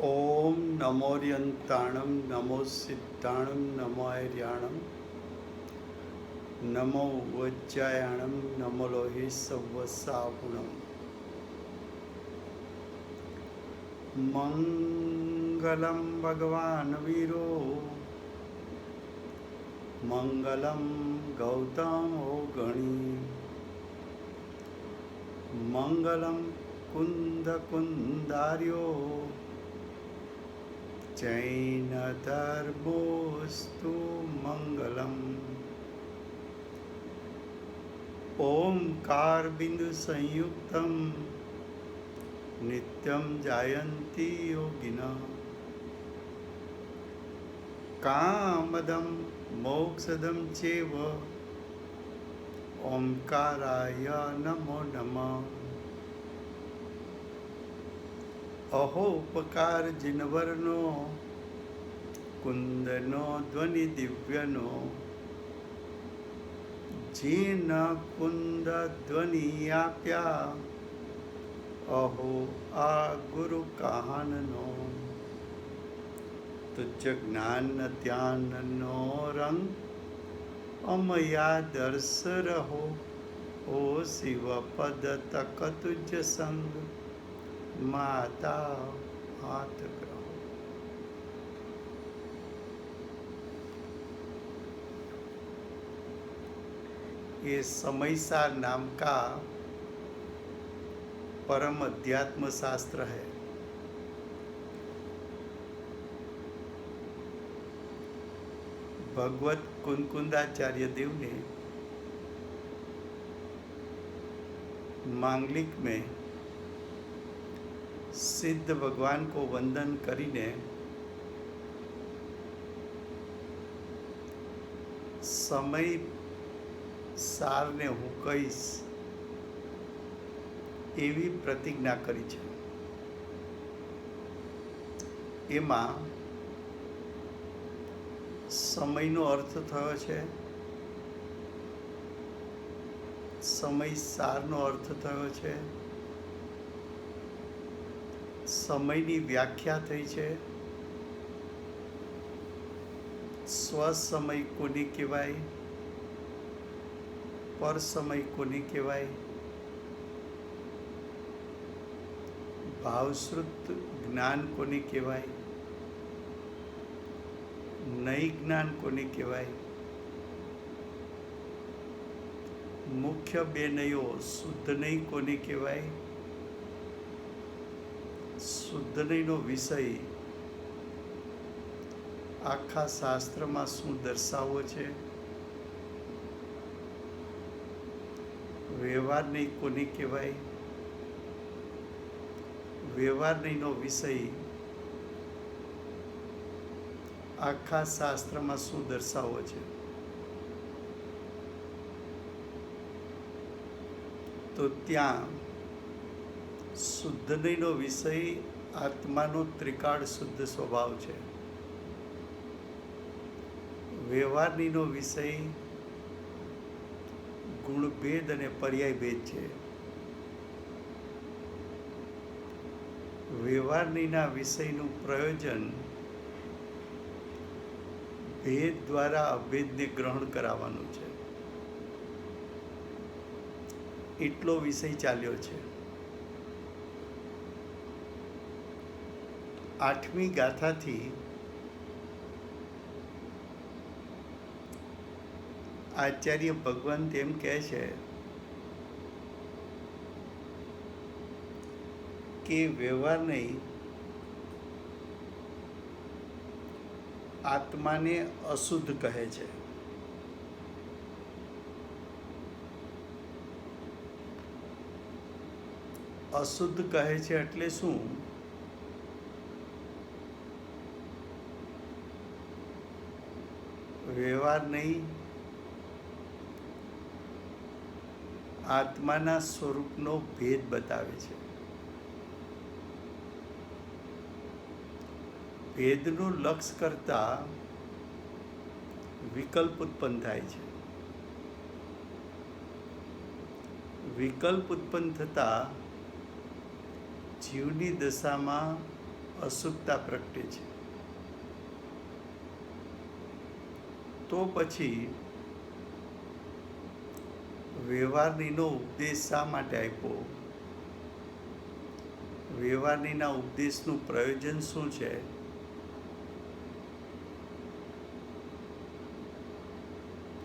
ઓમ નમોર્યંતાણમ નમો સિદ્ધાણમ નમો આર્યાણમ નમો વજ્જાયાણમ નમો લોહિ સવસાપુણમ મંગલમ ભગવાન વીરો મંગલમ ગૌતમો ગણી મંગલમ કુંદ કુંદાર્યો જૈન ધર્મોસ્તુ મંગલમ ઓમકાર બિંદુ સંયુક્તમ નિત્યમ જાયંતી યોગિના કામદમ મોક્ષદમ ચેવ ઓમકારાય નમો નમઃ અહોપકાર જીનવરનો કુંદનો ધ્વનિ દિવ્યનો જીન કુંદ ધ્વનિ આપ્યા અહો આ ગુરુ કાહનનો તુજ જ્ઞાન ધ્યાનનો રંગ અમયા દર્શ રહો ઓ શિવ પદ તક તુજ સંગ માતા હાથ ગ્રહો. ये समयसार नाम का परम अध्यात्म शास्त्र है. भगवत कुंकुंदाचार्य देव ने मांगलिक में सिद्ध भगवान को वंदन करीने समय સારને હું કહીશ એવી પ્રતિજ્ઞા કરી છે. એમાં સમયનો અર્થ થયો છે, સમય સારનો અર્થ થયો છે, સમયની વ્યાખ્યા થઈ છે, સ્વસમય કોને કહેવાય, પર સમય કોને કહેવાય, ભાવશ્રુત જ્ઞાન કોને કહેવાય, નૈ જ્ઞાન કોને કહેવાય, મુખ્ય બે નયો શુદ્ધ નૈ કોને કહેવાય, શુદ્ધ નૈનો વિષય આખા શાસ્ત્રમાં શું દર્શાવવો છે, વ્યવહાર નહીં કોને કહેવાય, વ્યવહાર નહીંનો વિષય આખા શાસ્ત્રમાં શું દર્શાવવો છે. તો ત્યાં શુદ્ધ નહીંનો વિષય આત્માનો ત્રિકાળ શુદ્ધ સ્વભાવ છે. વ્યવહાર નહીંનો વિષય ગુણભેદ અને પર્યાય ભેદ છે. વ્યવહારનીના વિષયનું પ્રયોજન ભેદ દ્વારા અભેદને ગ્રહણ કરાવવાનું છે. એટલો વિષય ચાલ્યો છે. 8મી ગાથાથી આચાર્ય ભગવંત એમ કહે છે કે વ્યવહાર નહીં આત્માને અશુદ્ધ કહે છે. અશુદ્ધ કહે છે એટલે શું? વ્યવહાર નહીં આત્માના સ્વરૂપનો ભેદ બતાવે છે. ભેદનું લક્ષ કરતા વિકલ્પ ઉત્પન્ન થાય છે. વિકલ્પ ઉત્પન્ન થતાં જીવની દશામાં અશુદ્ધતા પ્રગટે છે. તો પછી વ્યવહારનીનો ઉપદેશ શા માટે આપ્યો? વ્યવહારનીના ઉપદેશનું પ્રયોજન શું છે?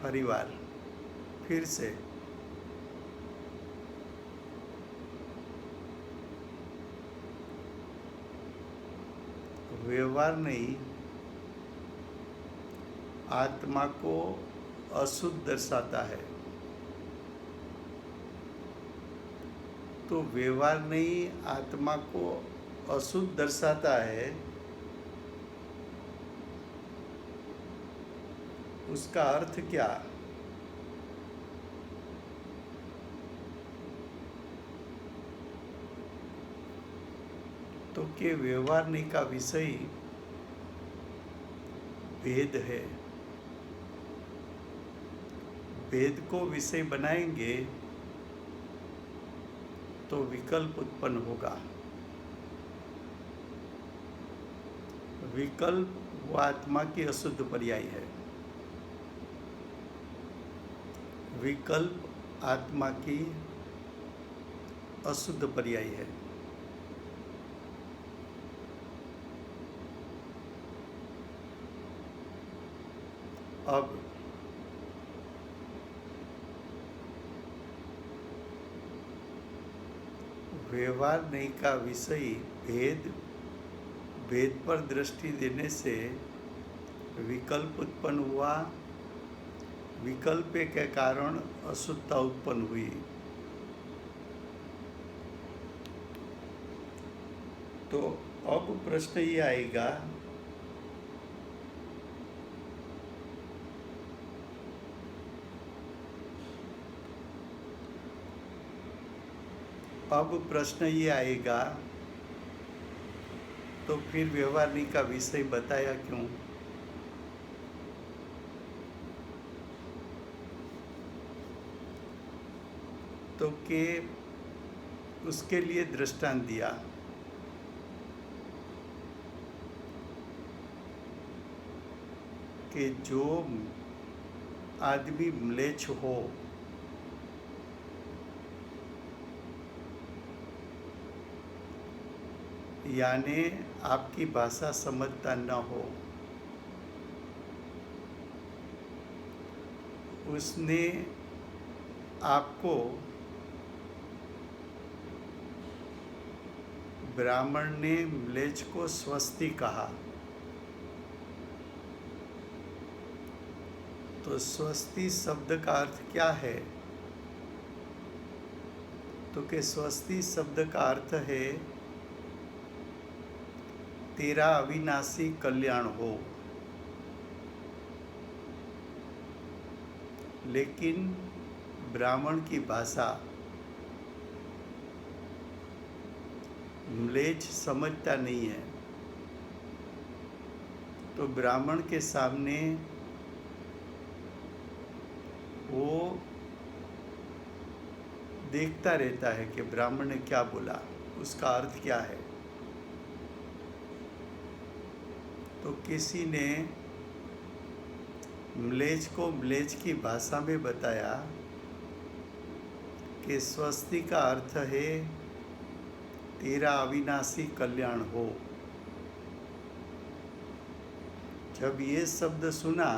ફરીવાર फिर से व्यवहार नहीं आत्मा को अशुद्ध दर्शाता है. तो व्यवहार नहीं आत्मा को अशुद्ध दर्शाता है, उसका अर्थ क्या? तो कि व्यवहार नहीं का विषय भेद है. भेद को विषय बनाएंगे तो विकल्प उत्पन्न होगा. विकल्प वो आत्मा की अशुद्ध पर्याय है. विकल्प आत्मा की अशुद्ध पर्याय है. अब व्यवहार नहीं का विषय भेद, भेद पर दृष्टि देने से विकल्प उत्पन्न हुआ. विकल्प के कारण अशुद्धता उत्पन्न हुई. तो अब प्रश्न ये आएगा, तो फिर व्यवहारनी का विषय बताया क्यों? तो के उसके लिए दृष्टांत दिया कि जो आदमी म्लेच्छ हो, यानी आपकी भाषा समझता न हो, उसने आपको ब्राह्मण ने म्लेच्छ को स्वस्ति कहा. तो स्वस्ति शब्द का अर्थ क्या है? तो कि स्वस्ति शब्द का अर्थ है तेरा अविनाशी कल्याण हो. लेकिन ब्राह्मण की भाषा म्लेच्छ समझता नहीं है. तो ब्राह्मण के सामने वो देखता रहता है कि ब्राह्मण ने क्या बोला, उसका अर्थ क्या है. तो किसी ने म्लेच्छ को म्लेच्छ की भाषा में बताया कि स्वस्ति का अर्थ है तेरा अविनाशी कल्याण हो. जब ये शब्द सुना,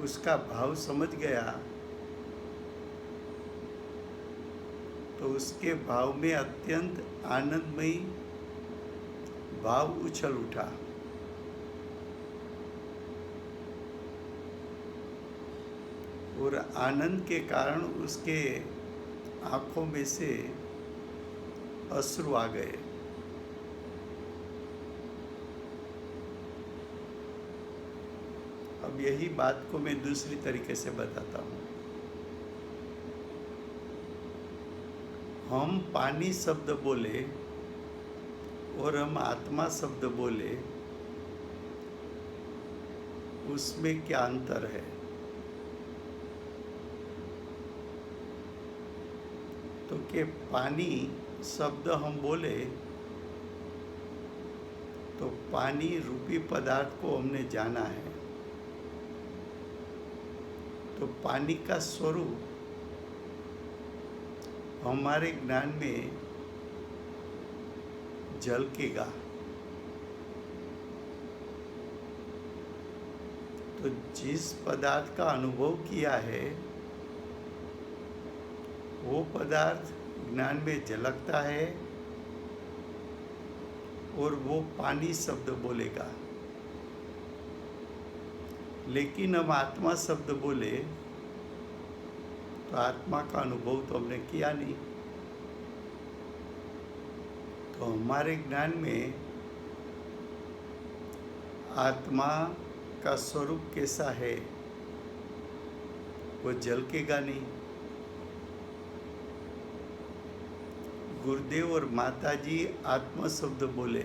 उसका भाव समझ गया, तो उसके भाव में अत्यंत आनंदमयी भाव उछल उठा. और आनंद के कारण उसके आंखों में से अश्रु आ गए. अब यही बात को मैं दूसरी तरीके से बताता हूँ. हम पानी शब्द बोले और हम आत्मा शब्द बोले, उसमें क्या अंतर है? तो कि पानी शब्द हम बोले तो पानी रूपी पदार्थ को हमने जाना है, तो पानी का स्वरूप हमारे ज्ञान में झलकेगा। तो जिस पदार्थ का अनुभव किया है वो पदार्थ ज्ञान में झलकता है और वो पानी शब्द बोलेगा। लेकिन हम आत्मा शब्द बोले तो आत्मा का अनुभव तो हमने किया नहीं। तो हमारे ज्ञान में आत्मा का स्वरूप कैसा है वो झलकेगा नहीं। गुरुदेव और माताजी आत्मा शब्द बोले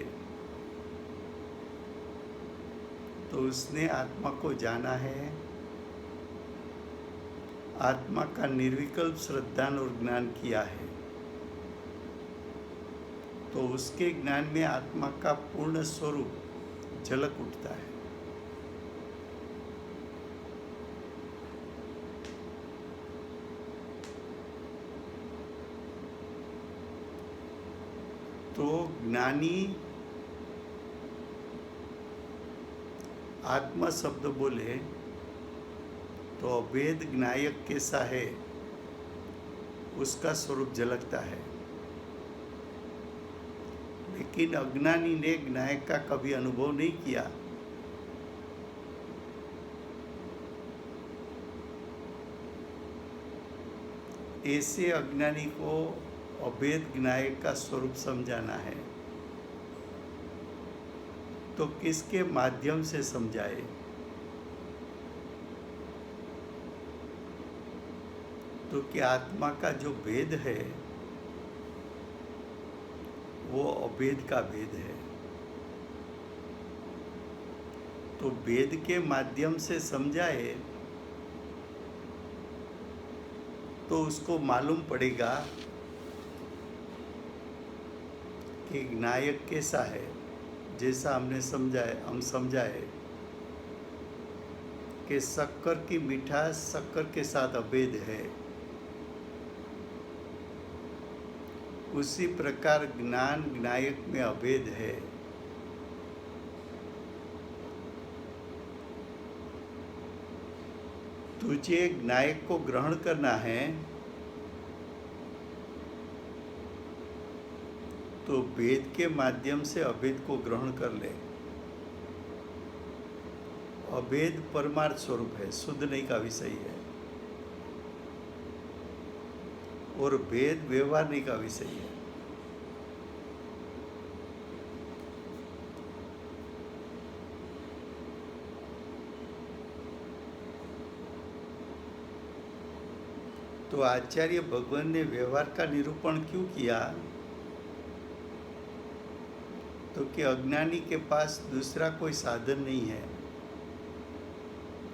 तो उसने आत्मा को जाना है, आत्मा का निर्विकल्प श्रद्धान और ज्ञान किया है। तो उसके ज्ञान में आत्मा का पूर्ण स्वरूप झलक उठता है। तो ज्ञानी आत्मा शब्द बोले तो अभेद ज्ञायक कैसा है उसका स्वरूप झलकता है। लेकिन अज्ञानी ने ज्ञायक का कभी अनुभव नहीं किया। ऐसे अज्ञानी को अभेद ज्ञायक का स्वरूप समझाना है तो किसके माध्यम से समझाए? तो कि आत्मा का जो भेद है वो अभेद का भेद है। तो भेद के माध्यम से समझाए तो उसको मालूम पड़ेगा कि ज्ञायक कैसा है। जैसा हम समझाए कि शक्कर की मिठास शक्कर के साथ अभेद है, उसी प्रकार ज्ञान ज्ञायक में अभेद है। तुझे ज्ञायक को ग्रहण करना है तो भेद के माध्यम से अभेद को ग्रहण कर ले। अभेद परमार्थ स्वरूप है, शुद्ध नहीं का विषय है, और भेद व्यवहार नहीं का विषय है। तो आचार्य भगवान ने व्यवहार का निरूपण क्यों किया? तो कि अज्ञानी के पास दूसरा कोई साधन नहीं है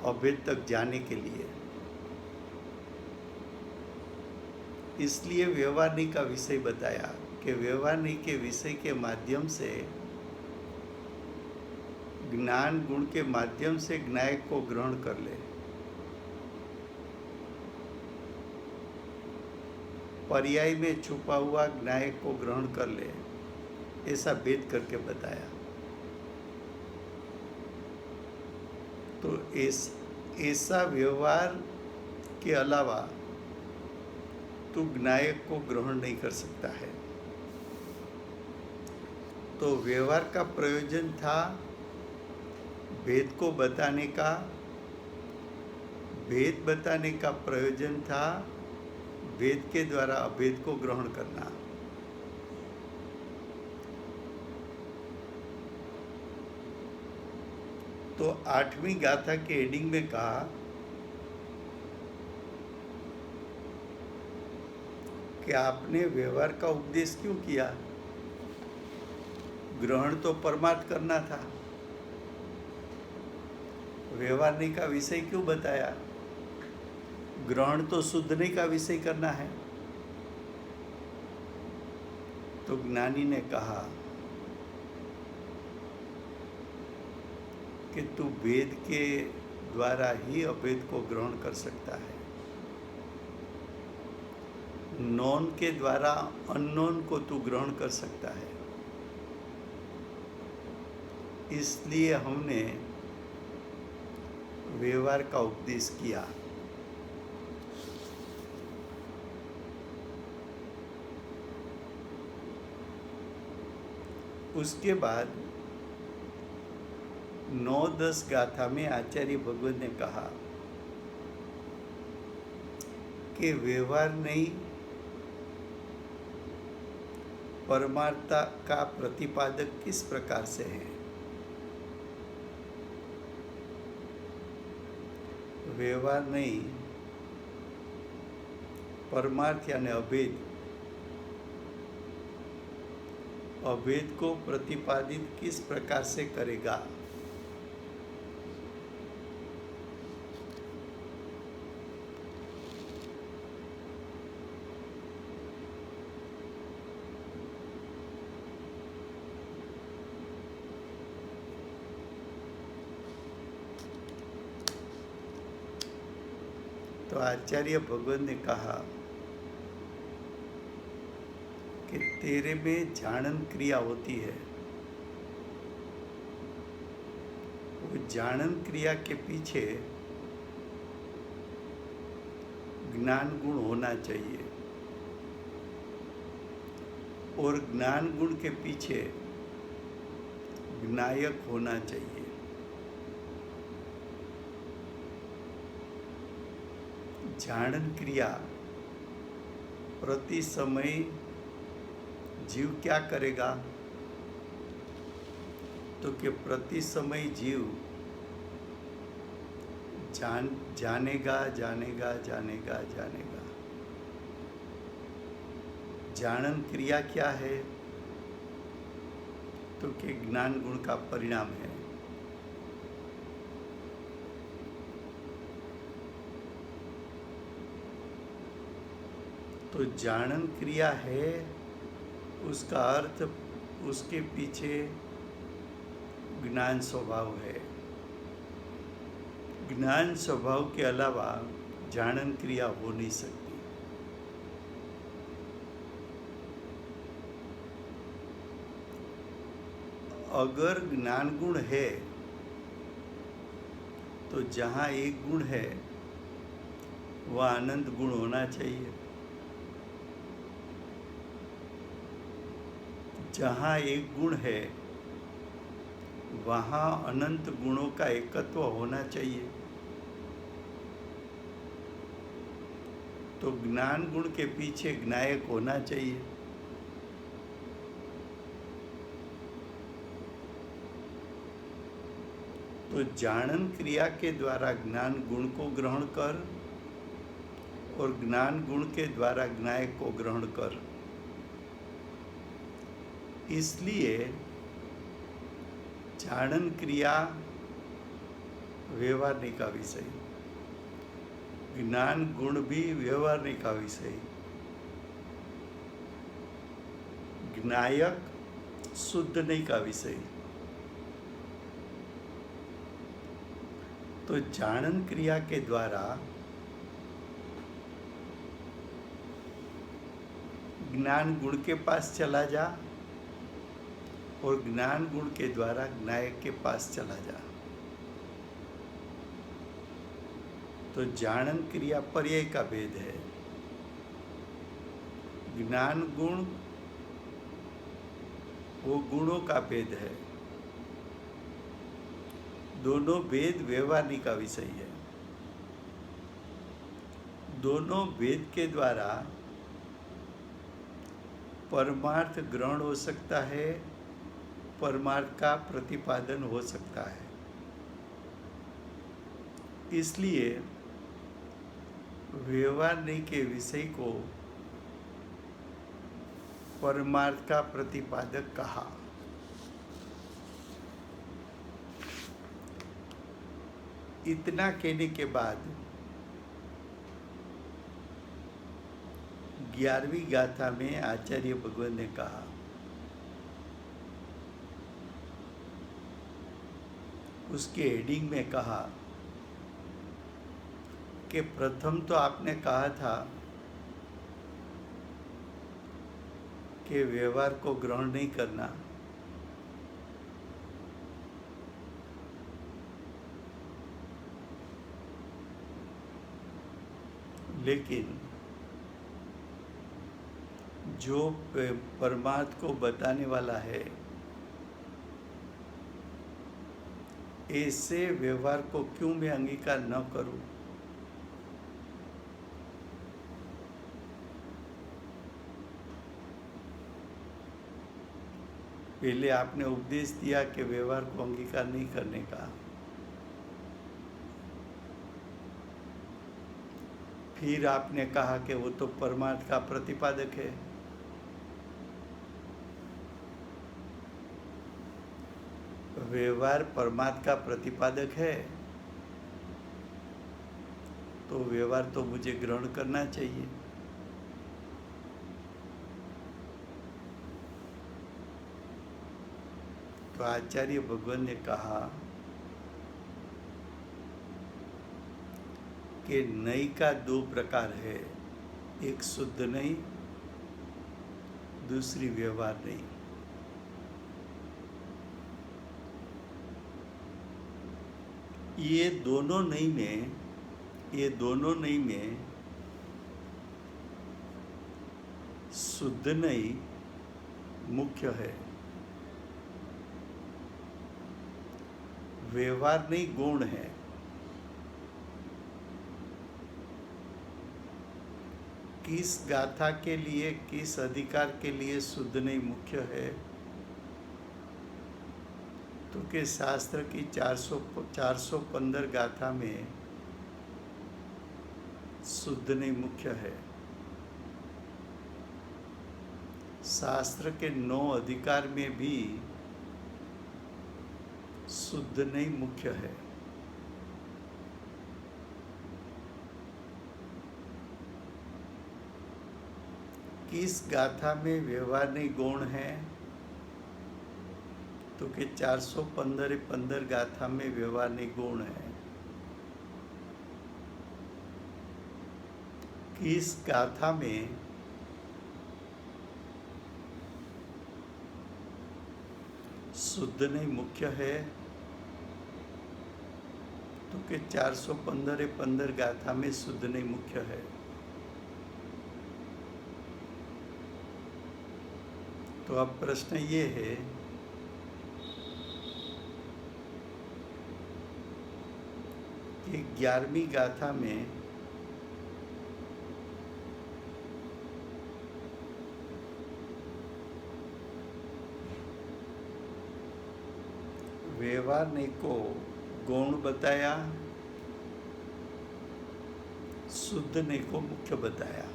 अभेद तक जाने के लिए, इसलिए व्यवहारिणी का विषय बताया कि व्यवहारिणी के विषय के माध्यम से ज्ञान गुण के माध्यम से ज्ञायक को ग्रहण कर ले। पर्याय में छुपा हुआ ज्ञायक को ग्रहण कर ले, ऐसा भेद करके बताया। तो ऐसा व्यवहार के अलावा तू ज्ञायक को ग्रहण नहीं कर सकता है। तो व्यवहार का प्रयोजन था भेद को बताने का, भेद बताने का प्रयोजन था भेद के द्वारा अभेद को ग्रहण करना। तो 8वीं गाथा के एंडिंग में कहा कि आपने व्यवहार का उपदेश क्यों किया? ग्रहण तो परमार्थ करना था, व्यवहारिणी का विषय क्यों बताया? ग्रहण तो शुद्धनी का विषय करना है। तो ज्ञानी ने कहा कि तू वेद के द्वारा ही अभेद को ग्रहण कर सकता है। नॉन के द्वारा अननोन को तू ग्रहण कर सकता है। इसलिए हमने व्यवहार का उपदेश किया। उसके बाद 9-10 गाथा में आचार्य भगवत ने कहा कि व्यवहार नहीं, परमार्थता का प्रतिपादक किस प्रकार से है। व्यवहार नहीं, परमार्थ यानी अभेद, अभेद को प्रतिपादित किस प्रकार से करेगा। तो आचार्य भगवत ने कहा कि तेरे में जानन क्रिया होती है, वो जानन क्रिया के पीछे ज्ञान गुण होना चाहिए और ज्ञान गुण के पीछे ज्ञायक होना चाहिए। जानन क्रिया प्रति समय जीव क्या करेगा, तो कि प्रति समय जीव जानेगा जानेगा जानेगा जानेगा। जानन क्रिया क्या है, तो कि ज्ञान गुण का परिणाम है। तो जानन क्रिया है, उसका अर्थ उसके पीछे ज्ञान स्वभाव है। ज्ञान स्वभाव के अलावा जानन क्रिया हो नहीं सकती। अगर ज्ञान गुण है तो जहाँ एक गुण है वह अनंत गुण होना चाहिए। जहाँ एक गुण है वहाँ अनंत गुणों का एकत्व होना चाहिए। तो ज्ञान गुण के पीछे ज्ञायक होना चाहिए। तो जानन क्रिया के द्वारा ज्ञान गुण को ग्रहण कर और ज्ञान गुण के द्वारा ज्ञायक को ग्रहण कर। इसलिए जानन क्रिया व्यवहारने का विषय, ज्ञान गुण भी व्यवहारने का विषय, ज्ञायक शुद्धने का विषय। तो जानन क्रिया के द्वारा ज्ञान गुण के पास चला जा और ज्ञान गुण के द्वारा ज्ञायक के पास चला जा। तो जानन क्रिया पर्याय का भेद है। ज्ञान गुण वो गुणों का भेद है। दोनों भेद व्यवहारिणी का विषय है। दोनों भेद के द्वारा परमार्थ ग्रहण हो सकता है, परमार्थ का प्रतिपादन हो सकता है। इसलिए व्यवहारिणी के विषय को परमार्थ का प्रतिपादक कहा। इतना कहने के बाद 11वीं गाथा में आचार्य भगवत ने कहा, उसके हेडिंग में कहा कि प्रथम तो आपने कहा था कि व्यवहार को ग्रहण नहीं करना, लेकिन जो परमार्थ को बताने वाला है, ऐसे व्यवहार को क्यों मैं अंगीकार न करूं? पहले आपने उपदेश दिया कि व्यवहार को अंगीकार नहीं करने का, फिर आपने कहा कि वो तो परमार्थ का प्रतिपादक है। व्यवहार परमार्थ का प्रतिपादक है तो व्यवहार तो मुझे ग्रहण करना चाहिए। तो आचार्य भगवान ने कहा कि नई का दो प्रकार है, एक शुद्ध नई, दूसरी व्यवहार नई। ये दोनों नई में शुद्ध नई मुख्य है, व्यवहार नई गौण है। किस गाथा के लिए, किस अधिकार के लिए शुद्ध नई मुख्य है? तो के शास्त्र की 415 गाथा में शुद्ध नहीं मुख्य है। शास्त्र के 9 अधिकार में भी शुद्ध नहीं मुख्य है। किस गाथा में व्यवहार नहीं गौण है? तो कि 415 गाथा में व्यवहार नहीं गौण है। किस गाथा में शुद्ध नहीं मुख्य है? तो कि 415 गाथा में शुद्ध नहीं मुख्य है। तो अब प्रश्न ये है कि 11वीं गाथा में व्यवहार ने को गौण बताया, शुद्ध ने को मुख्य बताया।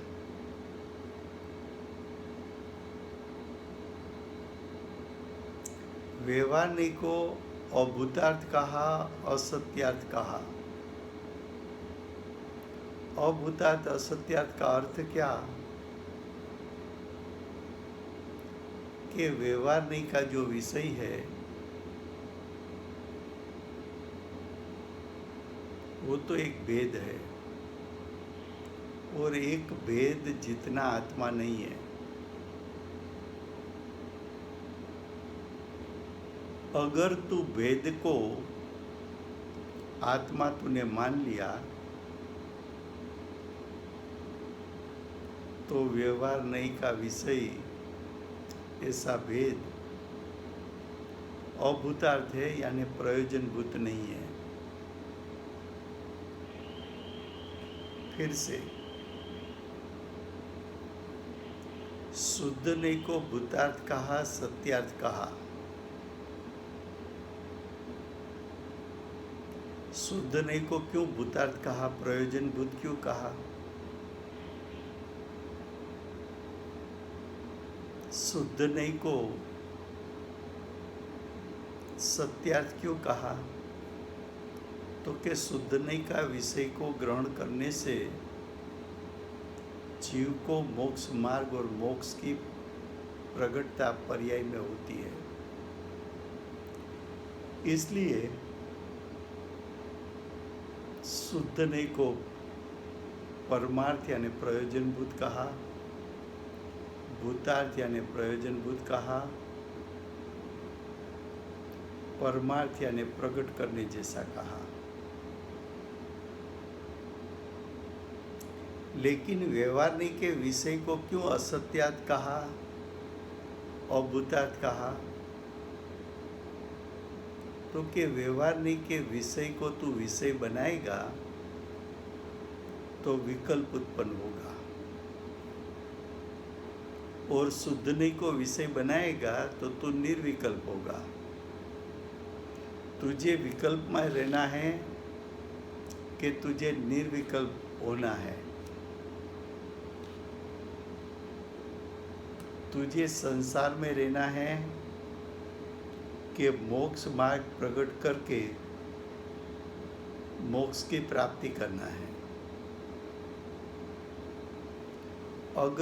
व्यवहार ने को अभूतार्थ कहा, असत्यार्थ कहा। अभूतार्थ असत्यार्थ का अर्थ क्या? कि व्यवहार नहीं का जो विषय है वो तो एक भेद है, और एक भेद जितना आत्मा नहीं है। अगर तू भेद को आत्मा तूने मान लिया तो व्यवहार नहीं का विषय ऐसा भेद अभूतार्थ है, यानी प्रयोजनभूत नहीं है। फिर से शुद्ध नहीं को भूतार्थ कहा, सत्यार्थ कहा। शुद्ध नहीं को क्यों भूतार्थ कहा, प्रयोजनभूत क्यों कहा? शुद्ध नहीं को सत्यार्थ क्यों कहा? तो कि शुद्ध नहीं का विषय को ग्रहण करने से जीव को मोक्ष मार्ग और मोक्ष की प्रगटता पर्याय में होती है। इसलिए शुद्ध नहीं को परमार्थ यानी प्रयोजनभूत कहा, भूतार्थ यानी प्रयोजनभूत कहा, परमार्थ यानी प्रकट करने जैसा कहा। लेकिन व्यवहारिक के विषय को क्यों असत्यात कहा, अभूतार्थ कहा? तो कि व्यवहारिक के विषय को तू विषय बनाएगा तो विकल्प उत्पन्न होगा, और शुद्ध नहीं को विषय बनाएगा तो तू निर्विकल्प होगा। तुझे विकल्प में रहना है कि तुझे निर्विकल्प होना है? तुझे संसार में रहना है कि मोक्ष मार्ग प्रकट करके मोक्ष की प्राप्ति करना है? अगर